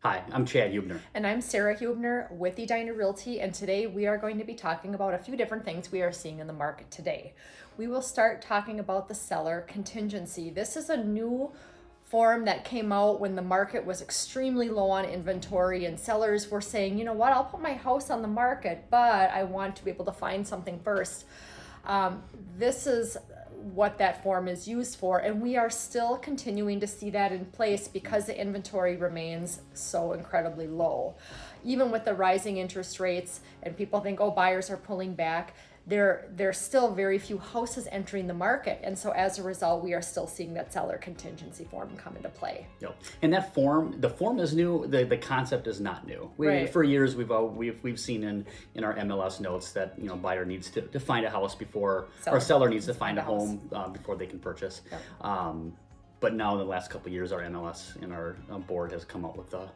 Hi, I'm Chad Huebener. And I'm Sara Huebener with Edina Realty, and today we are going to be talking about a few different things we are seeing in the market today. We will start talking about the seller contingency. This is a new form that came out when the market was extremely low on inventory and sellers were saying, you know what, I'll put my house on the market, but I want to be able to find something first. This is what that form is used for, and we are still continuing to see that in place because the inventory remains so incredibly low. Even with the rising interest rates and people think, oh, buyers are pulling back, there's still very few houses entering the market, and so as a result we are still seeing that seller contingency form come into play. Yep. And that form, the form is new. The concept is not new. Right. For years, we've seen in our MLS notes that buyer needs to find a house before, or seller needs to find a home before they can purchase. Yep. But now in the last couple of years, our MLS and our board has come up with the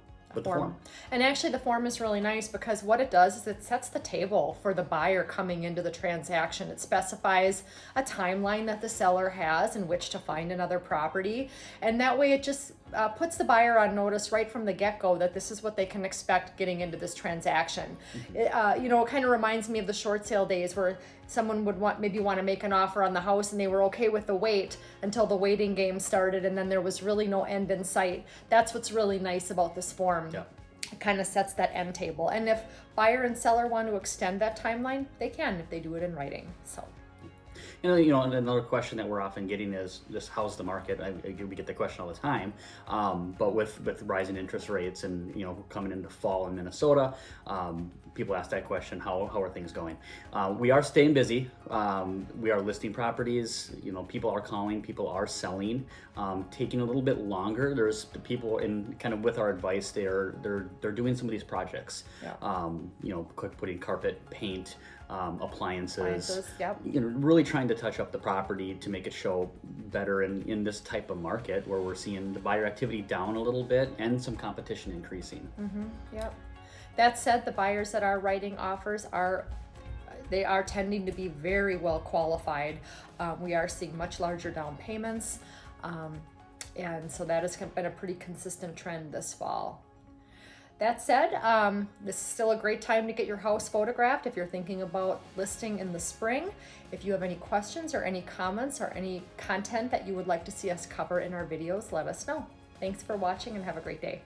form. And actually the form is really nice because what it does is it sets the table for the buyer coming into the transaction. It specifies a timeline that the seller has in which to find another property, and that way it just puts the buyer on notice right from the get-go that this is what they can expect getting into this transaction. Mm-hmm. It kind of reminds me of the short sale days where someone would maybe want to make an offer on the house and they were okay with the wait until the waiting game started, and then there was really no end in sight. That's what's really nice about this form. Yeah. It kind of sets that end table, and if buyer and seller want to extend that timeline, they can if they do it in writing. So. And another question that we're often getting is just how's the market? We get the question all the time. But with rising interest rates and coming into fall in Minnesota, people ask that question: how are things going? We are staying busy. We are listing properties. People are calling. People are selling. Taking a little bit longer. There's people in kind of with our advice. They're doing some of these projects. Yeah. Putting carpet, paint. Appliances. Yep. Really trying to touch up the property to make it show better in this type of market where we're seeing the buyer activity down a little bit and some competition increasing. Mm-hmm. Yep. That said, the buyers that are writing offers are tending to be very well qualified. We are seeing much larger down payments, and so that has been a pretty consistent trend this fall. That said, this is still a great time to get your house photographed if you're thinking about listing in the spring. If you have any questions or any comments or any content that you would like to see us cover in our videos, let us know. Thanks for watching and have a great day.